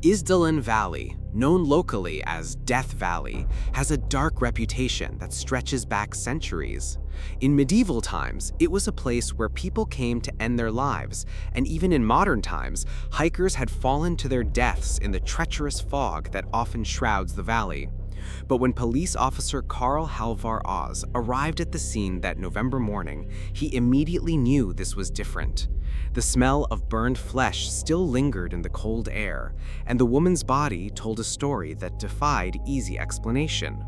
Isdalen Valley, known locally as Death Valley, has a dark reputation that stretches back centuries. In medieval times, it was a place where people came to end their lives, and even in modern times, hikers had fallen to their deaths in the treacherous fog that often shrouds the valley. But when police officer Karl Halvar Oz arrived at the scene that November morning, he immediately knew this was different. The smell of burned flesh still lingered in the cold air, and the woman's body told a story that defied easy explanation.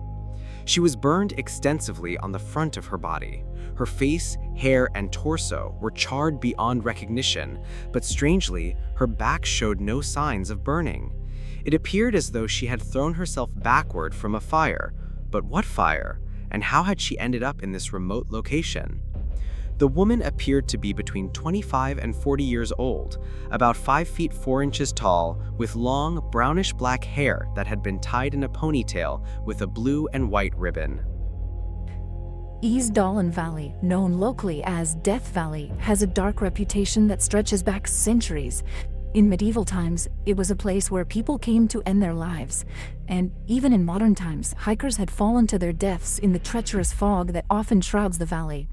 She was burned extensively on the front of her body. Her face, hair, and torso were charred beyond recognition, but strangely, her back showed no signs of burning. It appeared as though she had thrown herself backward from a fire. But what fire? And how had she ended up in this remote location? The woman appeared to be between 25 and 40 years old, about 5 feet 4 inches tall, with long, brownish-black hair that had been tied in a ponytail with a blue and white ribbon. Isdalen Valley, known locally as Death Valley, has a dark reputation that stretches back centuries. In medieval times, it was a place where people came to end their lives. And even in modern times, hikers had fallen to their deaths in the treacherous fog that often shrouds the valley.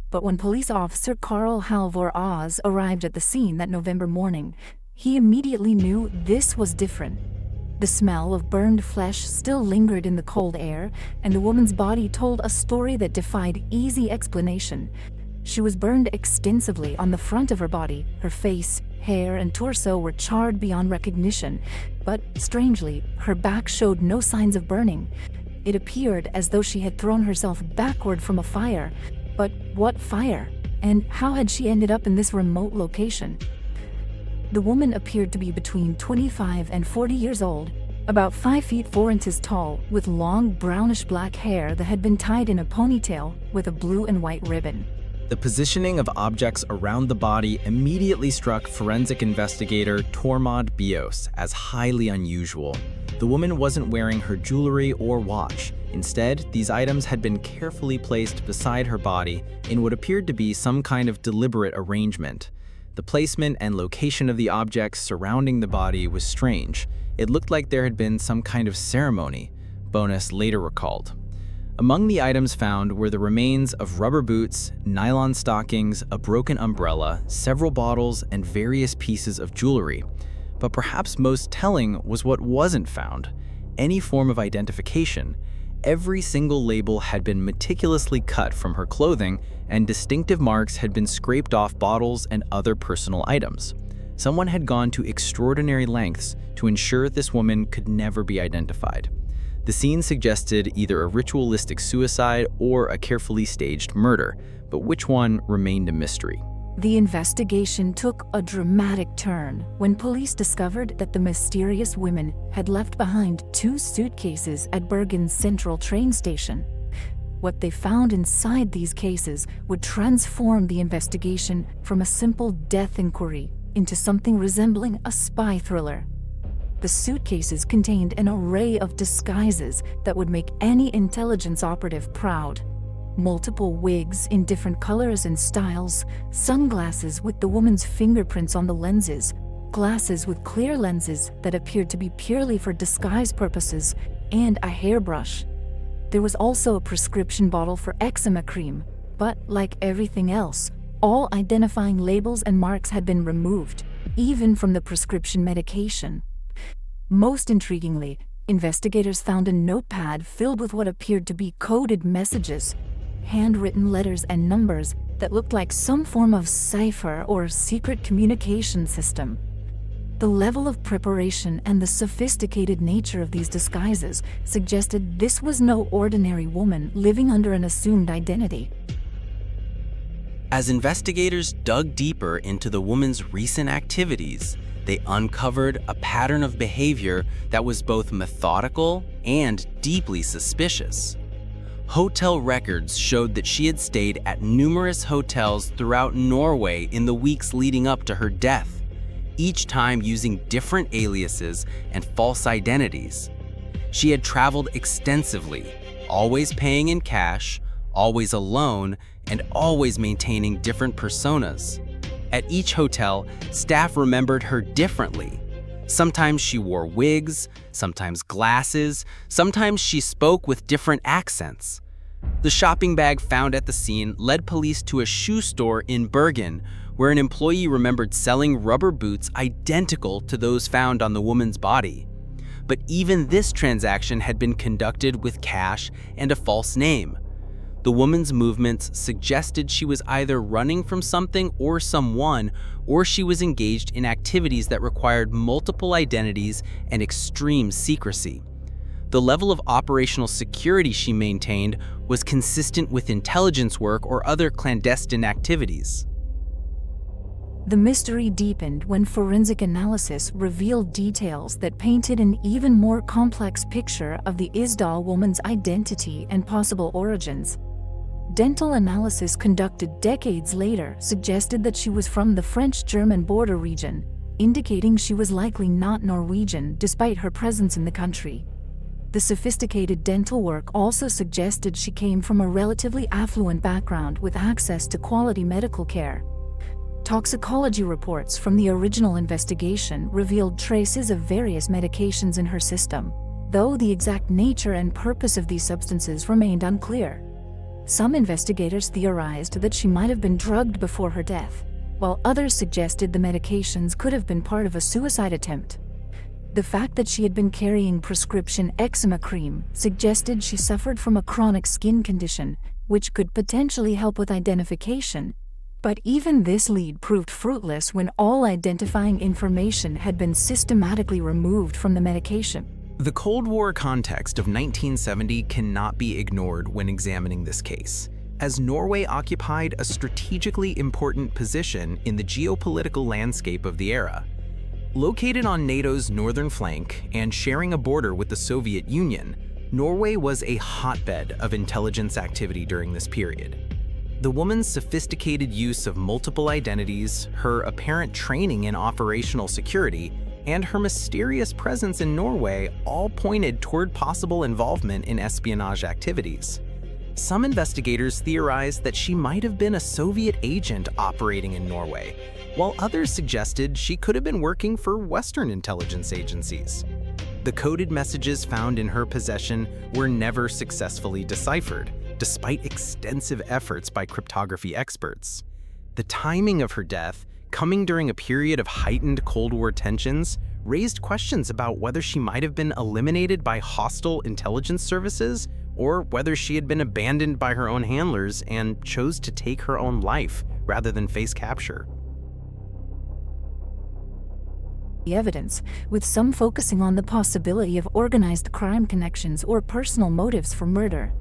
But when police officer Karl Halvar Oz arrived at the scene that November morning, he immediately knew this was different. The smell of burned flesh still lingered in the cold air, and the woman's body told a story that defied easy explanation. She was burned extensively on the front of her body. Her face, hair, and torso were charred beyond recognition, but strangely, her back showed no signs of burning. It appeared as though she had thrown herself backward from a fire. But what fire? And how had she ended up in this remote location? The woman appeared to be between 25 and 40 years old, about 5 feet 4 inches tall, with long brownish-black hair that had been tied in a ponytail with a blue and white ribbon. The positioning of objects around the body immediately struck forensic investigator Tormod Bios as highly unusual. The woman wasn't wearing her jewelry or watch. Instead, these items had been carefully placed beside her body in what appeared to be some kind of deliberate arrangement. The placement and location of the objects surrounding the body was strange. It looked like there had been some kind of ceremony, Bonus later recalled. Among the items found were the remains of rubber boots, nylon stockings, a broken umbrella, several bottles, and various pieces of jewelry. But perhaps most telling was what wasn't found: any form of identification. Every single label had been meticulously cut from her clothing, and distinctive marks had been scraped off bottles and other personal items. Someone had gone to extraordinary lengths to ensure this woman could never be identified. The scene suggested either a ritualistic suicide or a carefully staged murder, but which one remained a mystery. The investigation took a dramatic turn when police discovered that the mysterious woman had left behind 2 suitcases at Bergen's central train station. What they found inside these cases would transform the investigation from a simple death inquiry into something resembling a spy thriller. The suitcases contained an array of disguises that would make any intelligence operative proud. Multiple wigs in different colors and styles, sunglasses with the woman's fingerprints on the lenses, glasses with clear lenses that appeared to be purely for disguise purposes, and a hairbrush. There was also a prescription bottle for eczema cream, but like everything else, all identifying labels and marks had been removed, even from the prescription medication. Most intriguingly, investigators found a notepad filled with what appeared to be coded messages, handwritten letters and numbers that looked like some form of cipher or secret communication system. The level of preparation and the sophisticated nature of these disguises suggested this was no ordinary woman living under an assumed identity. As investigators dug deeper into the woman's recent activities, they uncovered a pattern of behavior that was both methodical and deeply suspicious. Hotel records showed that she had stayed at numerous hotels throughout Norway in the weeks leading up to her death, each time using different aliases and false identities. She had traveled extensively, always paying in cash, always alone, and always maintaining different personas. At each hotel, staff remembered her differently. Sometimes she wore wigs, sometimes glasses, sometimes she spoke with different accents. The shopping bag found at the scene led police to a shoe store in Bergen, where an employee remembered selling rubber boots identical to those found on the woman's body. But even this transaction had been conducted with cash and a false name. The woman's movements suggested she was either running from something or someone, or she was engaged in activities that required multiple identities and extreme secrecy. The level of operational security she maintained was consistent with intelligence work or other clandestine activities. The mystery deepened when forensic analysis revealed details that painted an even more complex picture of the Isdal woman's identity and possible origins. Dental analysis conducted decades later suggested that she was from the French-German border region, indicating she was likely not Norwegian despite her presence in the country. The sophisticated dental work also suggested she came from a relatively affluent background with access to quality medical care. Toxicology reports from the original investigation revealed traces of various medications in her system, though the exact nature and purpose of these substances remained unclear. Some investigators theorized that she might have been drugged before her death, while others suggested the medications could have been part of a suicide attempt. The fact that she had been carrying prescription eczema cream suggested she suffered from a chronic skin condition, which could potentially help with identification. But even this lead proved fruitless when all identifying information had been systematically removed from the medication. The Cold War context of 1970 cannot be ignored when examining this case, as Norway occupied a strategically important position in the geopolitical landscape of the era. Located on NATO's northern flank and sharing a border with the Soviet Union, Norway was a hotbed of intelligence activity during this period. The woman's sophisticated use of multiple identities, her apparent training in operational security, and her mysterious presence in Norway all pointed toward possible involvement in espionage activities. Some investigators theorized that she might have been a Soviet agent operating in Norway, while others suggested she could have been working for Western intelligence agencies. The coded messages found in her possession were never successfully deciphered, despite extensive efforts by cryptography experts. The timing of her death, coming during a period of heightened Cold War tensions, raised questions about whether she might have been eliminated by hostile intelligence services or whether she had been abandoned by her own handlers and chose to take her own life rather than face capture. The evidence, with some focusing on the possibility of organized crime connections or personal motives for murder.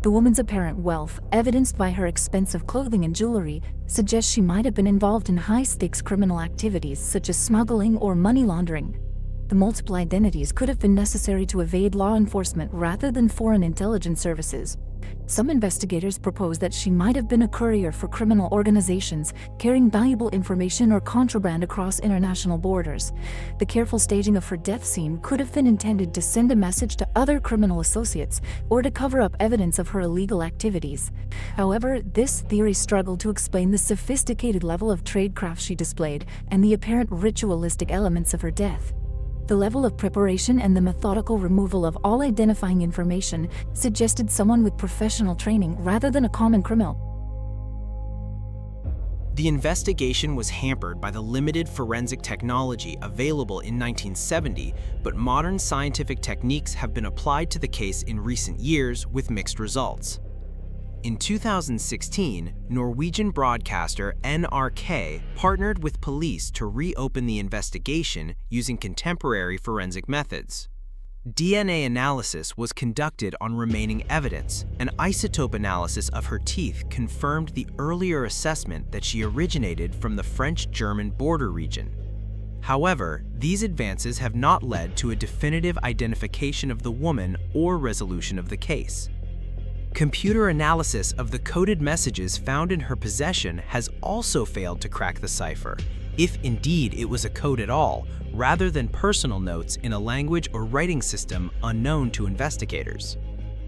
The woman's apparent wealth, evidenced by her expensive clothing and jewelry, suggests she might have been involved in high-stakes criminal activities such as smuggling or money laundering. The multiple identities could have been necessary to evade law enforcement rather than foreign intelligence services. Some investigators propose that she might have been a courier for criminal organizations, carrying valuable information or contraband across international borders. The careful staging of her death scene could have been intended to send a message to other criminal associates or to cover up evidence of her illegal activities. However, this theory struggled to explain the sophisticated level of tradecraft she displayed and the apparent ritualistic elements of her death. The level of preparation and the methodical removal of all identifying information suggested someone with professional training rather than a common criminal. The investigation was hampered by the limited forensic technology available in 1970, but modern scientific techniques have been applied to the case in recent years with mixed results. In 2016, Norwegian broadcaster NRK partnered with police to reopen the investigation using contemporary forensic methods. DNA analysis was conducted on remaining evidence. An isotope analysis of her teeth confirmed the earlier assessment that she originated from the French-German border region. However, these advances have not led to a definitive identification of the woman or resolution of the case. Computer analysis of the coded messages found in her possession has also failed to crack the cipher, if indeed it was a code at all, rather than personal notes in a language or writing system unknown to investigators.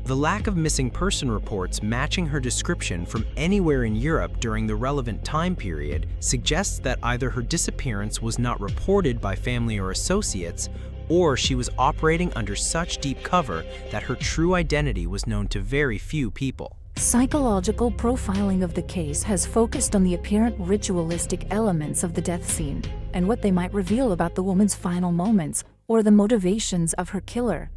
The lack of missing person reports matching her description from anywhere in Europe during the relevant time period suggests that either her disappearance was not reported by family or associates, or she was operating under such deep cover that her true identity was known to very few people. Psychological profiling of the case has focused on the apparent ritualistic elements of the death scene and what they might reveal about the woman's final moments or the motivations of her killer.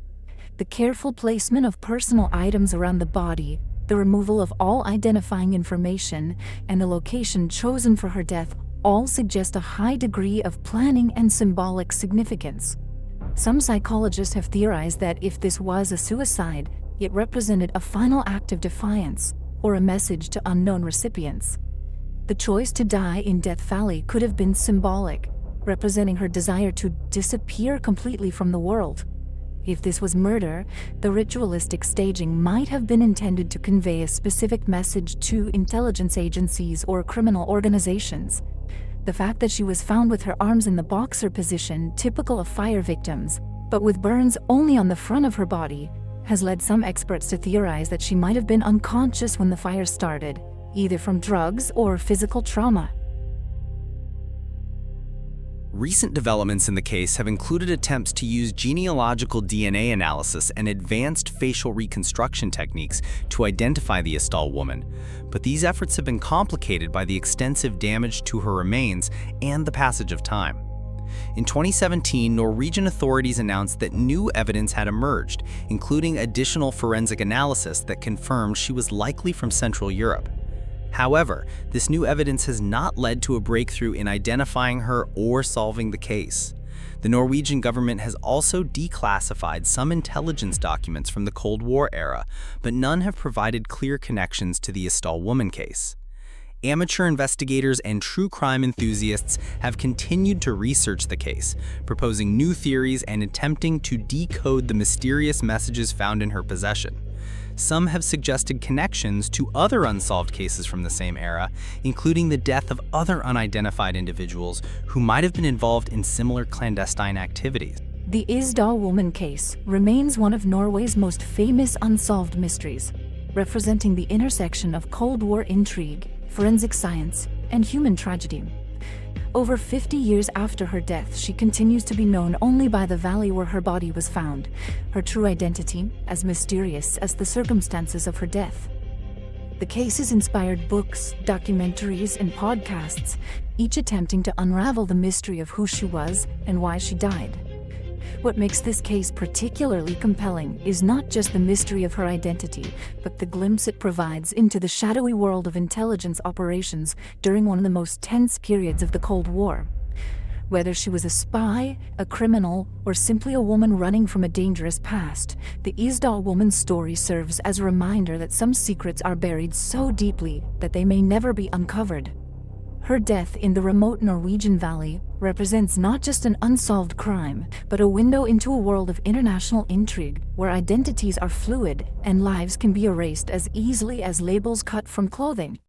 The careful placement of personal items around the body, the removal of all identifying information, and the location chosen for her death all suggest a high degree of planning and symbolic significance. Some psychologists have theorized that if this was a suicide, it represented a final act of defiance or a message to unknown recipients. The choice to die in Death Valley could have been symbolic, representing her desire to disappear completely from the world. If this was murder, the ritualistic staging might have been intended to convey a specific message to intelligence agencies or criminal organizations. The fact that she was found with her arms in the boxer position, typical of fire victims, but with burns only on the front of her body, has led some experts to theorize that she might have been unconscious when the fire started, either from drugs or physical trauma. Recent developments in the case have included attempts to use genealogical DNA analysis and advanced facial reconstruction techniques to identify the Istal woman, but these efforts have been complicated by the extensive damage to her remains and the passage of time. In 2017, Norwegian authorities announced that new evidence had emerged, including additional forensic analysis that confirmed she was likely from Central Europe. However, this new evidence has not led to a breakthrough in identifying her or solving the case. The Norwegian government has also declassified some intelligence documents from the Cold War era, but none have provided clear connections to the Istal woman case. Amateur investigators and true crime enthusiasts have continued to research the case, proposing new theories and attempting to decode the mysterious messages found in her possession. Some have suggested connections to other unsolved cases from the same era, including the death of other unidentified individuals who might have been involved in similar clandestine activities. The Isdal woman case remains one of Norway's most famous unsolved mysteries, representing the intersection of Cold War intrigue, forensic science, and human tragedy. Over 50 years after her death, she continues to be known only by the valley where her body was found, her true identity as mysterious as the circumstances of her death. The case has inspired books, documentaries, and podcasts, each attempting to unravel the mystery of who she was and why she died. What makes this case particularly compelling is not just the mystery of her identity, but the glimpse it provides into the shadowy world of intelligence operations during one of the most tense periods of the Cold War. Whether she was a spy, a criminal, or simply a woman running from a dangerous past, the Isdal woman's story serves as a reminder that some secrets are buried so deeply that they may never be uncovered. Her death in the remote Norwegian valley represents not just an unsolved crime, but a window into a world of international intrigue where identities are fluid and lives can be erased as easily as labels cut from clothing.